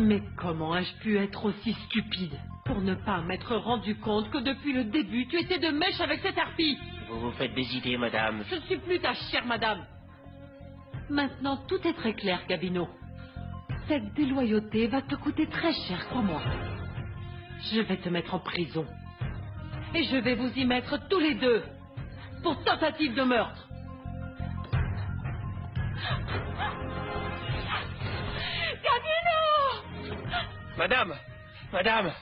Mais comment ai-je pu être aussi stupide pour ne pas m'être rendu compte que depuis le début, tu étais de mèche avec cette harpie? Vous vous faites des idées, madame. Je ne suis plus ta chère madame. Maintenant, tout est très clair, Gabino. Cette déloyauté va te coûter très cher, crois-moi. Je vais te mettre en prison. Et je vais vous y mettre tous les deux pour tentative de meurtre. Gabino! Madame.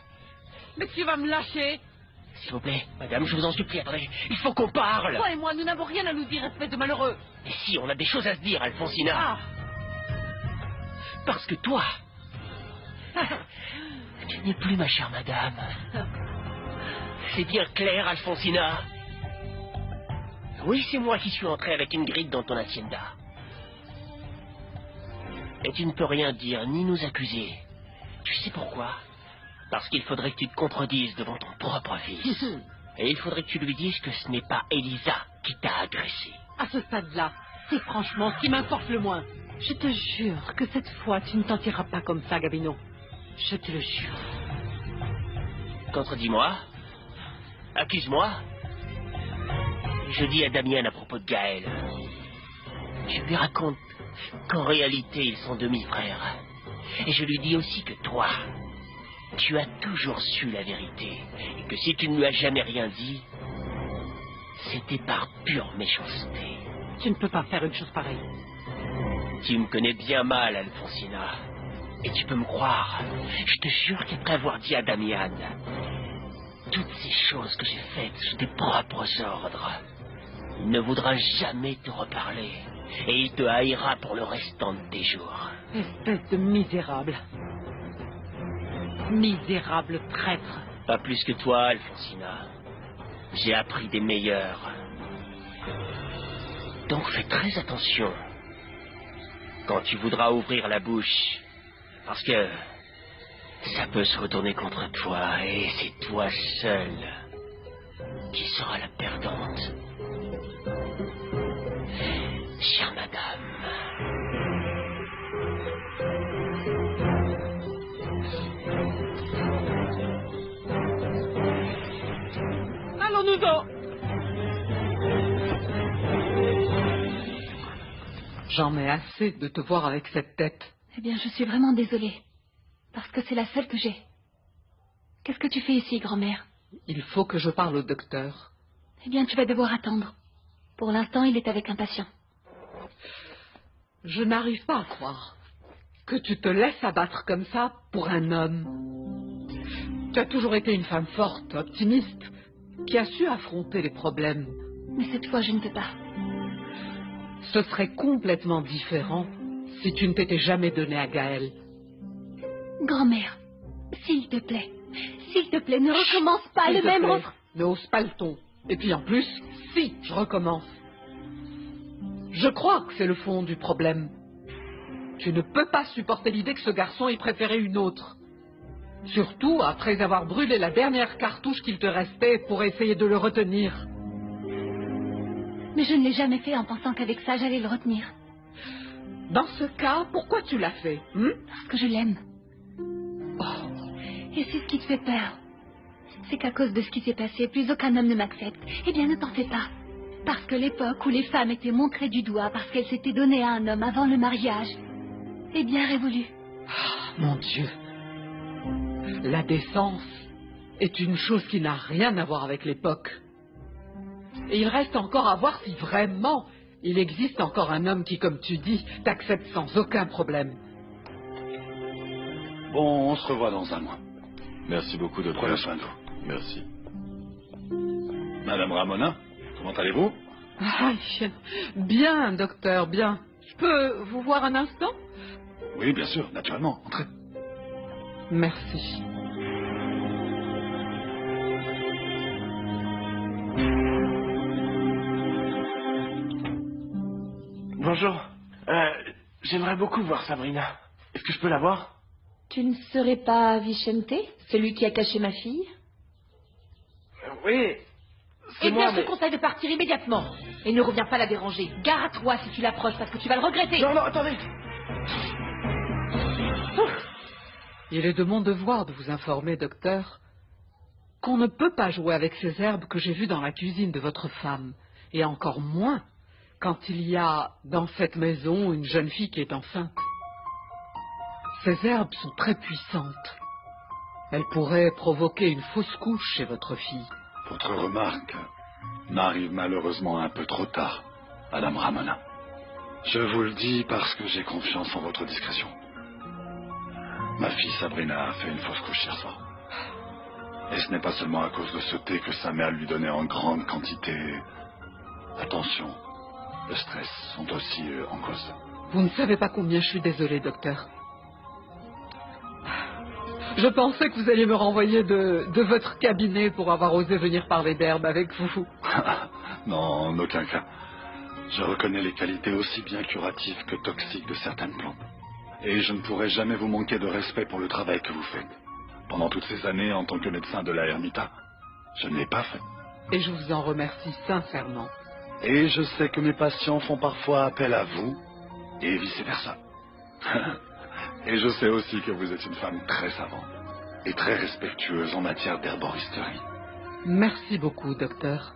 Mais tu vas me lâcher? S'il vous plaît, madame, je vous en supplie, attendez. Il faut qu'on parle. Toi et moi, nous n'avons rien à nous dire, espèce de malheureux. Et si, on a des choses à se dire, Alfonsina. Ah! Parce que toi, tu n'es plus ma chère madame. C'est bien clair, Alfonsina. Oui, c'est moi qui suis entré avec Ingrid dans ton hacienda. Et tu ne peux rien dire, ni nous accuser. Tu sais pourquoi? Parce qu'il faudrait que tu te contredises devant ton propre fils. Et il faudrait que tu lui dises que ce n'est pas Elisa qui t'a agressé. À ce stade-là, c'est franchement ce qui m'importe le moins. Je te jure que cette fois, tu ne t'en tireras pas comme ça, Gabino. Je te le jure. Contredis-moi. Accuse-moi. Je dis à Damienne à propos de Gaël. Je lui raconte qu'en réalité, ils sont demi-frères. Et je lui dis aussi que toi, tu as toujours su la vérité. Et que si tu ne lui as jamais rien dit, c'était par pure méchanceté. Tu ne peux pas faire une chose pareille. Tu me connais bien mal, Alfonsina. Et tu peux me croire. Je te jure qu'après avoir dit à Damian toutes ces choses que j'ai faites sous tes propres ordres, il ne voudra jamais te reparler. Et il te haïra pour le restant de tes jours. Espèce de misérable. Misérable traître. Pas plus que toi, Alfonsina. J'ai appris des meilleurs. Donc fais très attention quand tu voudras ouvrir la bouche. Parce que ça peut se retourner contre toi. Et c'est toi seule qui sera la perdante. Chère madame. Allons-nous-en! J'en ai assez de te voir avec cette tête. Eh bien, je suis vraiment désolée. Parce que c'est la seule que j'ai. Qu'est-ce que tu fais ici, grand-mère? Il faut que je parle au docteur. Eh bien, tu vas devoir attendre. Pour l'instant, il est avec un patient. Je n'arrive pas à croire que tu te laisses abattre comme ça pour un homme. Tu as toujours été une femme forte, optimiste, qui a su affronter les problèmes. Mais cette fois, je ne peux pas. Ce serait complètement différent si tu ne t'étais jamais donné à Gaël. Grand-mère, s'il te plaît, ne recommence pas le même refrain. Ne hausse pas le ton. Et puis en plus, si je recommence. Je crois que c'est le fond du problème. Tu ne peux pas supporter l'idée que ce garçon ait préféré une autre. Surtout après avoir brûlé la dernière cartouche qu'il te restait pour essayer de le retenir. Mais je ne l'ai jamais fait en pensant qu'avec ça, j'allais le retenir. Dans ce cas, pourquoi tu l'as fait, Parce que je l'aime. Oh. Et c'est ce qui te fait peur. C'est qu'à cause de ce qui s'est passé, plus aucun homme ne m'accepte. Eh bien, ne t'en fais pas. Parce que l'époque où les femmes étaient montrées du doigt parce qu'elles s'étaient données à un homme avant le mariage est bien révolue. Oh, mon Dieu. La décence est une chose qui n'a rien à voir avec l'époque. Et il reste encore à voir si vraiment il existe encore un homme qui, comme tu dis, t'accepte sans aucun problème. Bon, on se revoit dans un mois. Merci beaucoup de prendre soin de vous. Merci. Madame Ramona, comment allez-vous? Ah, bien, docteur, bien. Je peux vous voir un instant? Oui, bien sûr, naturellement. Entrez. Merci. Bonjour. J'aimerais beaucoup voir Sabrina. Est-ce que je peux la voir? Tu ne serais pas Vicente, celui qui a caché ma fille? Oui. Eh moi, bien, je te conseille de partir immédiatement. Et ne reviens pas la déranger. Gare à toi si tu l'approches, parce que tu vas le regretter. Non, attendez. Il est de mon devoir de vous informer, docteur, qu'on ne peut pas jouer avec ces herbes que j'ai vues dans la cuisine de votre femme, et encore moins quand il y a dans cette maison une jeune fille qui est enceinte. Ces herbes sont très puissantes. Elles pourraient provoquer une fausse couche chez votre fille. Votre remarque m'arrive malheureusement un peu trop tard, Madame Ramona. Je vous le dis parce que j'ai confiance en votre discrétion. Ma fille Sabrina a fait une fausse couche hier soir. Et ce n'est pas seulement à cause de ce thé que sa mère lui donnait en grande quantité. La tension, le stress sont aussi en cause. Vous ne savez pas combien je suis désolée, docteur. Je pensais que vous alliez me renvoyer de votre cabinet pour avoir osé venir parler d'herbe avec vous. Non, en aucun cas. Je reconnais les qualités aussi bien curatives que toxiques de certaines plantes. Et je ne pourrai jamais vous manquer de respect pour le travail que vous faites. Pendant toutes ces années, en tant que médecin de la Ermita, je ne l'ai pas fait. Et je vous en remercie sincèrement. Et je sais que mes patients font parfois appel à vous, et vice-versa. Et je sais aussi que vous êtes une femme très savante et très respectueuse en matière d'herboristerie. Merci beaucoup, docteur.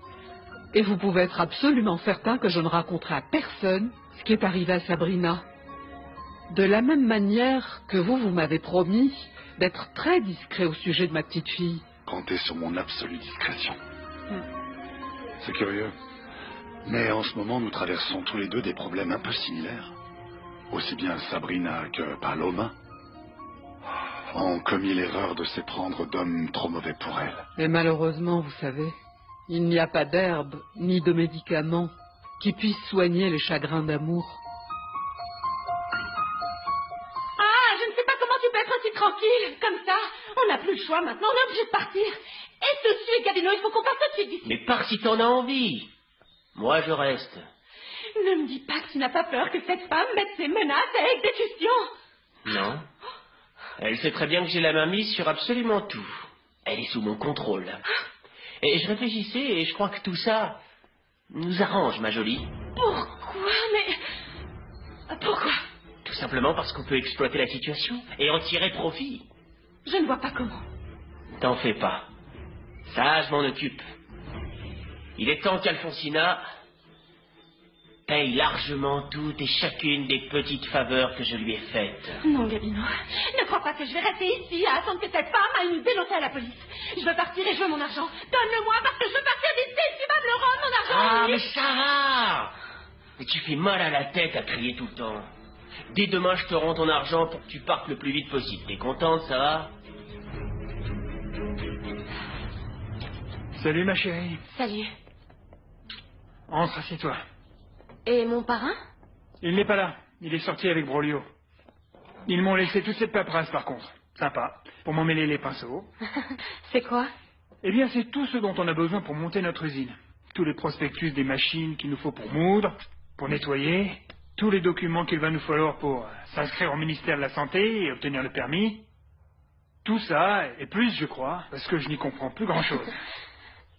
Et vous pouvez être absolument certain que je ne raconterai à personne ce qui est arrivé à Sabrina. De la même manière que vous m'avez promis d'être très discret au sujet de ma petite fille. Comptez sur mon absolue discrétion. C'est curieux, mais en ce moment, nous traversons tous les deux des problèmes un peu similaires. Aussi bien Sabrina que Paloma ont commis l'erreur de s'éprendre d'hommes trop mauvais pour elle. Et malheureusement, vous savez, il n'y a pas d'herbe ni de médicaments qui puissent soigner les chagrins d'amour. Ah, je ne sais pas comment tu peux être aussi tranquille, comme ça. On n'a plus le choix maintenant, on est obligé de partir. Et tout de suite, Gabino, il faut qu'on parte tout de suite d'ici. Mais pars si t'en as envie. Moi, je reste. Ne me dis pas que tu n'as pas peur que cette femme mette ses menaces à exécution. Non. Elle sait très bien que j'ai la main mise sur absolument tout. Elle est sous mon contrôle. Et je réfléchissais et je crois que tout ça nous arrange, ma jolie. Pourquoi? Mais... Pourquoi? Tout simplement parce qu'on peut exploiter la situation et en tirer profit. Je ne vois pas comment. T'en fais pas. Ça, je m'en occupe. Il est temps qu'Alfonsina paye largement toutes et chacune des petites faveurs que je lui ai faites. Non, Gabino, ne crois pas que je vais rester ici à attendre que cette femme aille nous dénoncer à la police. Je veux partir et je veux mon argent. Donne-le-moi parce que je veux partir d'ici. Tu vas me le rendre, mon argent. Ah, oui. mais Sarah! Mais tu fais mal à la tête à crier tout le temps. Dès demain, je te rends ton argent pour que tu partes le plus vite possible. T'es contente, Sarah? Salut, ma chérie. Salut. Entre, assieds-toi. Et mon parrain? Il n'est pas là. Il est sorti avec Broglio. Ils m'ont laissé toute cette paperasse, par contre. Sympa. Pour m'emmêler les pinceaux. C'est quoi? Eh bien, c'est tout ce dont on a besoin pour monter notre usine. Tous les prospectus des machines qu'il nous faut pour moudre, pour nettoyer, tous les documents qu'il va nous falloir pour s'inscrire au ministère de la Santé et obtenir le permis. Tout ça, et plus, je crois, parce que je n'y comprends plus grand-chose.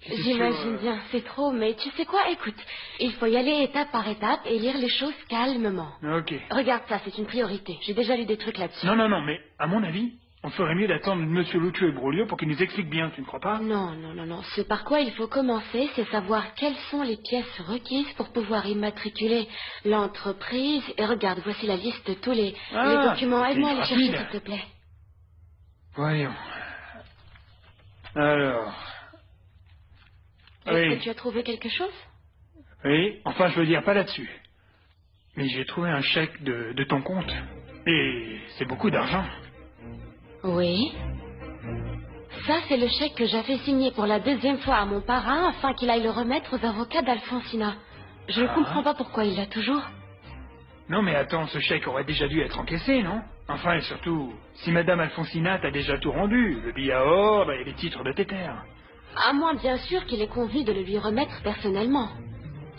J'imagine bien, c'est trop, mais tu sais quoi, écoute, il faut y aller étape par étape et lire les choses calmement. Ok. Regarde ça, c'est une priorité. J'ai déjà lu des trucs là-dessus. Non, mais à mon avis, on ferait mieux d'attendre Monsieur Lucio et Broglio pour qu'ils nous expliquent bien, tu ne crois pas? Non. Ce par quoi il faut commencer, c'est savoir quelles sont les pièces requises pour pouvoir immatriculer l'entreprise. Et regarde, voici la liste de tous les documents. Aide-moi à les chercher, rapide. s'il te plaît. Voyons. Alors... Est-ce Oui. que tu as trouvé quelque chose? Oui, enfin je veux dire pas là-dessus. Mais j'ai trouvé un chèque de ton compte. Et c'est beaucoup d'argent. Oui. Ça, c'est le chèque que j'avais signé pour la deuxième fois à mon parrain afin qu'il aille le remettre aux avocats d'Alfonsina. Je ne comprends pas pourquoi il l'a toujours. Non mais attends, ce chèque aurait déjà dû être encaissé, non? Enfin et surtout, si Madame Alfonsina t'a déjà tout rendu, le billet à or et les titres de tes terres. À moins bien sûr qu'il ait convenu de le lui remettre personnellement.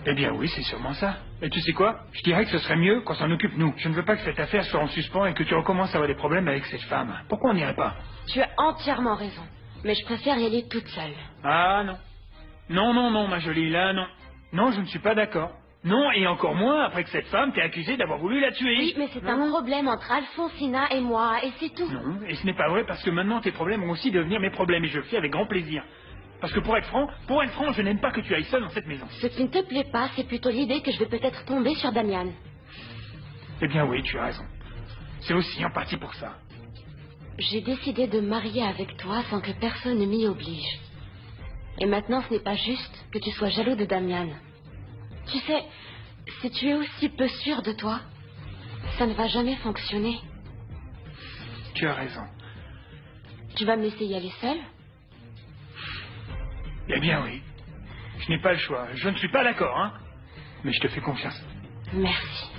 Eh bien oui, c'est sûrement ça. Et tu sais quoi? Je dirais que ce serait mieux qu'on s'en occupe nous. Je ne veux pas que cette affaire soit en suspens et que tu recommences à avoir des problèmes avec cette femme. Pourquoi on n'irait pas? Tu as entièrement raison. Mais je préfère y aller toute seule. Ah non. Non, ma jolie, là non. Non, je ne suis pas d'accord. Non, et encore moins après que cette femme t'ait accusé d'avoir voulu la tuer. Oui, mais c'est un problème entre Alfonsina et moi, et c'est tout. Non, et ce n'est pas vrai parce que maintenant tes problèmes vont aussi devenir mes problèmes et je le fais avec grand plaisir. Parce que pour être franc, je n'aime pas que tu ailles seul dans cette maison. Ce qui ne te plaît pas, c'est plutôt l'idée que je vais peut-être tomber sur Damian. Eh bien oui, tu as raison. C'est aussi en partie pour ça. J'ai décidé de me marier avec toi sans que personne ne m'y oblige. Et maintenant, ce n'est pas juste que tu sois jaloux de Damian. Tu sais, si tu es aussi peu sûr de toi, ça ne va jamais fonctionner. Tu as raison. Tu vas me laisser y aller seule? Eh bien oui. Je n'ai pas le choix. Je ne suis pas d'accord, hein. Mais je te fais confiance. Merci.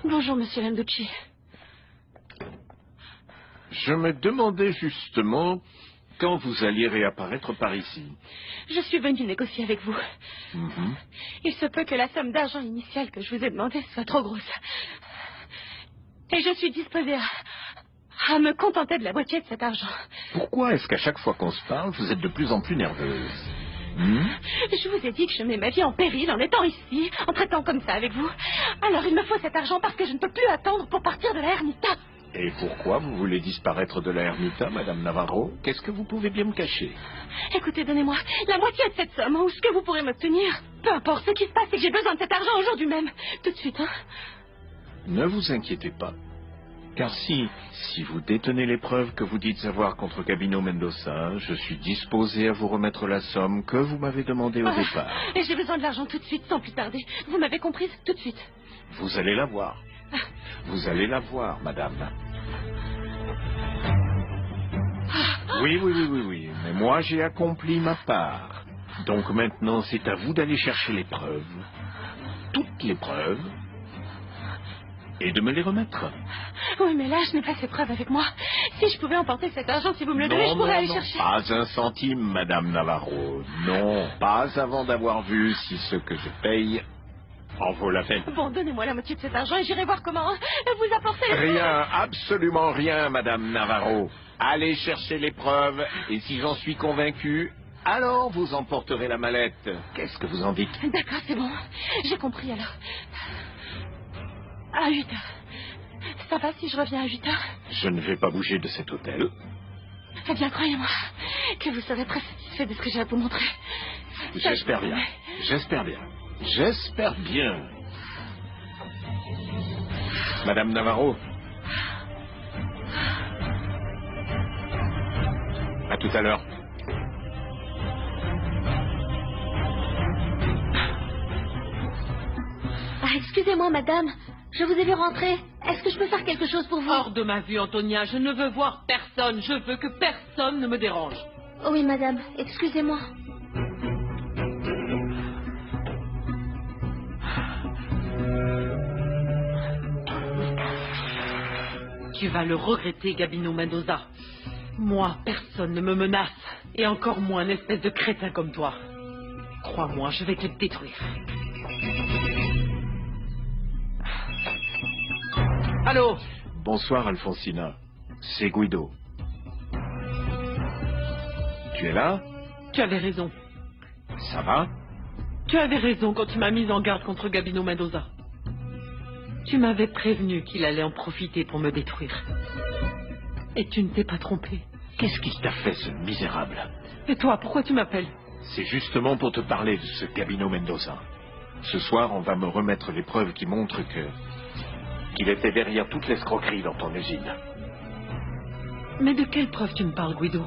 Bonjour, monsieur Landucci. Je me demandais justement quand vous alliez réapparaître par ici. Je suis venue négocier avec vous. Il se peut que la somme d'argent initiale que je vous ai demandée soit trop grosse. Et je suis disposée à me contenter de la moitié de cet argent. Pourquoi est-ce qu'à chaque fois qu'on se parle, vous êtes de plus en plus nerveuse? Je vous ai dit que je mets ma vie en péril en étant ici, en traitant comme ça avec vous. Alors il me faut cet argent parce que je ne peux plus attendre pour partir de la Ermita. Et pourquoi vous voulez disparaître de la Ermita, Madame Navarro? Qu'est-ce que vous pouvez bien me cacher? Écoutez, donnez-moi la moitié de cette somme, ou ce que vous pourrez m'obtenir. Peu importe, ce qui se passe, c'est que j'ai besoin de cet argent aujourd'hui même. Tout de suite, hein. Ne vous inquiétez pas. Car si vous détenez les preuves que vous dites avoir contre Gabino Mendoza, je suis disposé à vous remettre la somme que vous m'avez demandée au départ. Et j'ai besoin de l'argent tout de suite, sans plus tarder. Vous m'avez comprise? Tout de suite. Vous allez la voir. Vous allez la voir, madame. Oui. Mais moi, j'ai accompli ma part. Donc maintenant, c'est à vous d'aller chercher les preuves. Toutes les preuves. Et de me les remettre. Oui, mais là, je n'ai pas ces preuves avec moi. Si je pouvais emporter cet argent, si vous me le donnez, je pourrais aller chercher. Pas un centime, Madame Navarro. Non, pas avant d'avoir vu si ce que je paye en vaut la peine. Bon, donnez-moi la moitié de cet argent et j'irai voir comment vous apporter... Rien, absolument rien, Madame Navarro. Allez chercher les preuves, et si j'en suis convaincu, alors vous emporterez la mallette. Qu'est-ce que vous en dites? D'accord, c'est bon. J'ai compris, alors. À 8 heures. Ça va si je reviens à 8 heures? Je ne vais pas bouger de cet hôtel. Eh bien, croyez-moi que vous serez très satisfait de ce que j'ai à vous montrer. J'espère bien. J'espère bien. J'espère bien. Madame Navarro. À tout à l'heure. Ah, excusez-moi, madame. Je vous ai vu rentrer. Est-ce que je peux faire quelque chose pour vous? Hors de ma vue, Antonia, je ne veux voir personne. Je veux que personne ne me dérange. Oh oui, madame. Excusez-moi. Tu vas le regretter, Gabino Mendoza. Moi, personne ne me menace. Et encore moins une espèce de crétin comme toi. Crois-moi, je vais te détruire. Allô? Bonsoir, Alfonsina. C'est Guido. Tu es là? Tu avais raison. Ça va? Tu avais raison quand tu m'as mise en garde contre Gabino Mendoza. Tu m'avais prévenu qu'il allait en profiter pour me détruire. Et tu ne t'es pas trompé. Qu'est-ce qu'il t'a fait, ce misérable? Et toi, pourquoi tu m'appelles? C'est justement pour te parler de ce Gabino Mendoza. Ce soir, on va me remettre les preuves qui montrent qu'il était derrière toute l'escroquerie dans ton usine. Mais de quelle preuve tu me parles, Guido?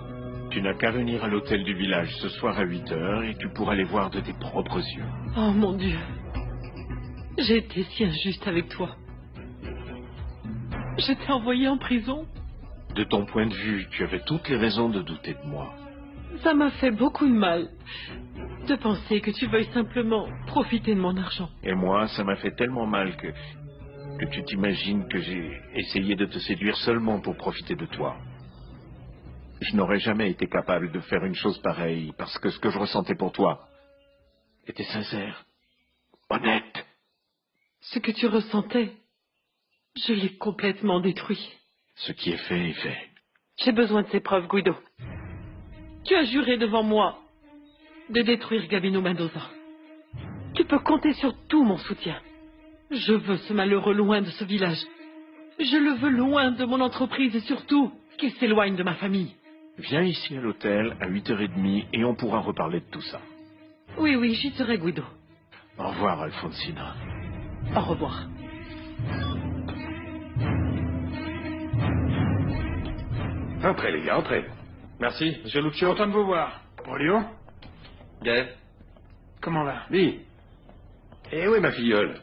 Tu n'as qu'à venir à l'hôtel du village ce soir à 8 heures et tu pourras les voir de tes propres yeux. Oh mon Dieu. J'ai été si injuste avec toi. Je t'ai envoyé en prison. De ton point de vue, tu avais toutes les raisons de douter de moi. Ça m'a fait beaucoup de mal de penser que tu veuilles simplement profiter de mon argent. Et moi, ça m'a fait tellement mal que tu t'imagines que j'ai essayé de te séduire seulement pour profiter de toi. Je n'aurais jamais été capable de faire une chose pareille parce que ce que je ressentais pour toi était sincère, honnête. Ce que tu ressentais, je l'ai complètement détruit. Ce qui est fait est fait. J'ai besoin de ces preuves, Guido. Tu as juré devant moi de détruire Gabino Mendoza. Tu peux compter sur tout mon soutien. Je veux ce malheureux loin de ce village. Je le veux loin de mon entreprise et surtout qu'il s'éloigne de ma famille. Viens ici à l'hôtel à 8h30 et on pourra reparler de tout ça. Oui, oui, j'y serai, Guido. Au revoir, Alfonsina. Au revoir. Entrez, les gars, entrez. Merci, monsieur Lucio. Content de vous voir. Bon, Léo, Gaël. comment va? Oui. Eh oui, ma filleule.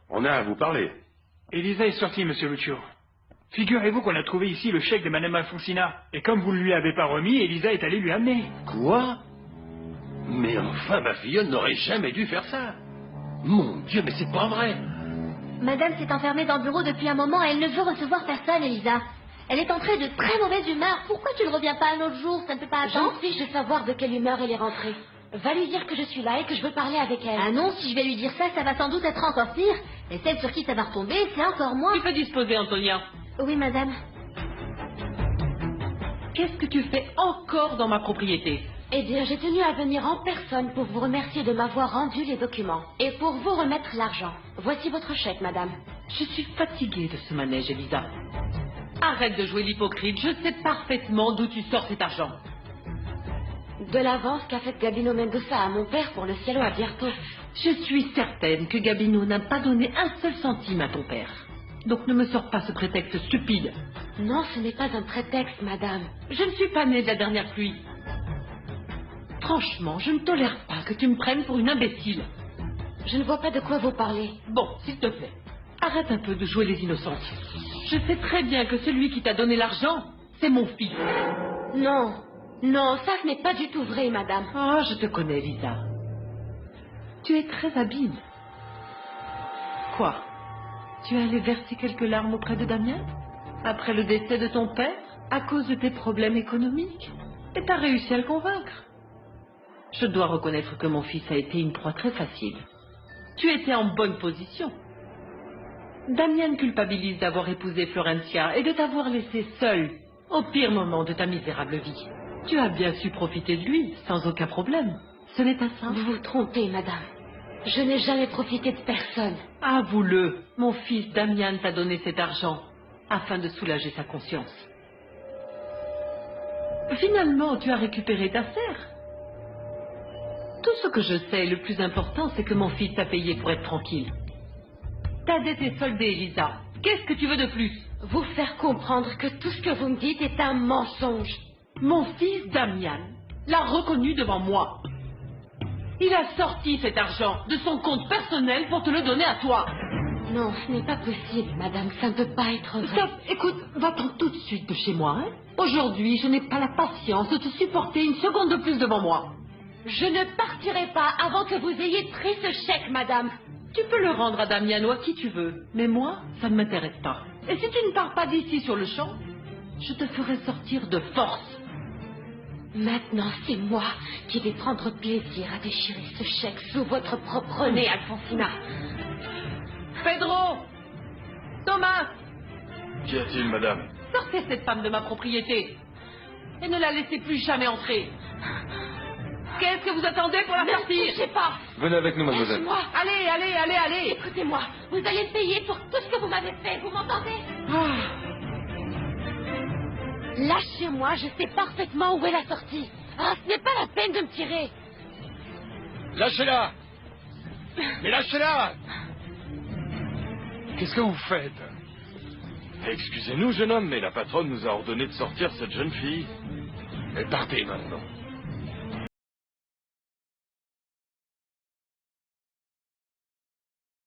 On a à vous parler. Elisa est sortie, monsieur Lucio. Figurez-vous qu'on a trouvé ici le chèque de madame Alfonsina. Et comme vous ne lui avez pas remis, Elisa est allée lui amener. Quoi? Mais enfin, ma filleule n'aurait jamais dû faire ça. Mon Dieu, mais c'est pas vrai. Madame s'est enfermée dans le bureau depuis un moment et elle ne veut recevoir personne, Elisa. Elle est entrée de très mauvaise humeur. Pourquoi tu ne reviens pas un autre jour? Ça ne peut pas J'en attendre. fiche de savoir de quelle humeur elle est rentrée. Va lui dire que je suis là et que je veux parler avec elle. Ah non, si je vais lui dire ça, ça va sans doute être encore pire. Et celle sur qui ça va retomber, c'est encore moins. Tu peux disposer, Antonia. Oui, madame. Qu'est-ce que tu fais encore dans ma propriété? Eh bien, j'ai tenu à venir en personne pour vous remercier de m'avoir rendu les documents et pour vous remettre l'argent. Voici votre chèque, madame. Je suis fatiguée de ce manège, Elisa. Arrête de jouer l'hypocrite. Je sais parfaitement d'où tu sors cet argent. De l'avance qu'a faite Gabino Mendoza à mon père pour le cielo à Bierto. Je suis certaine que Gabino n'a pas donné un seul centime à ton père. Donc ne me sors pas ce prétexte stupide. Non, ce n'est pas un prétexte, madame. Je ne suis pas née de la dernière pluie. Franchement, je ne tolère pas que tu me prennes pour une imbécile. Je ne vois pas de quoi vous parlez. Bon, s'il te plaît, arrête un peu de jouer les innocentes. Je sais très bien que celui qui t'a donné l'argent, c'est mon fils. Non, non, ça ce n'est pas du tout vrai, madame. Ah, je te connais, Lisa. Tu es très habile. Quoi? Tu es allé verser quelques larmes auprès de Damien? Après le décès de ton père? À cause de tes problèmes économiques? Et t'as réussi à le convaincre? Je dois reconnaître que mon fils a été une proie très facile. Tu étais en bonne position. Damien culpabilise d'avoir épousé Florencia et de t'avoir laissé seule au pire moment de ta misérable vie. Tu as bien su profiter de lui, sans aucun problème. Ce n'est pas ça? Vous vous trompez, madame. Je n'ai jamais profité de personne. Avoue-le, mon fils Damien t'a donné cet argent afin de soulager sa conscience. Finalement, tu as récupéré ta sœur. Tout ce que je sais, le plus important, c'est que mon fils t'a payé pour être tranquille. Ta dette est soldée, Elisa. Qu'est-ce que tu veux de plus? Vous faire comprendre que tout ce que vous me dites est un mensonge. Mon fils Damian l'a reconnu devant moi. Il a sorti cet argent de son compte personnel pour te le donner à toi. Non, ce n'est pas possible, madame. Ça ne peut pas être vrai. Stop, écoute, va-t'en tout de suite de chez moi. Hein? Aujourd'hui, je n'ai pas la patience de te supporter une seconde de plus devant moi. Je ne partirai pas avant que vous ayez pris ce chèque, madame. Tu peux le rendre à Damian ou à qui tu veux, mais moi, ça ne m'intéresse pas. Et si tu ne pars pas d'ici sur le champ, je te ferai sortir de force. Maintenant, c'est moi qui vais prendre plaisir à déchirer ce chèque sous votre propre nez, Alfonsina. Pedro! Thomas! Qu'y a-t-il, madame? Sortez cette femme de ma propriété et ne la laissez plus jamais entrer. Qu'est-ce que vous attendez pour la sortir? Ne touchez pas. Venez avec nous, mademoiselle. Lâchez-moi. Allez, allez, allez, allez! Écoutez-moi, vous allez payer pour tout ce que vous m'avez fait, vous m'entendez? Lâchez-moi, je sais parfaitement où est la sortie. Ah, ce n'est pas la peine de me tirer. Lâchez-la! Mais lâchez-la! Qu'est-ce que vous faites? Excusez-nous, jeune homme, mais la patronne nous a ordonné de sortir cette jeune fille. Mais partez maintenant.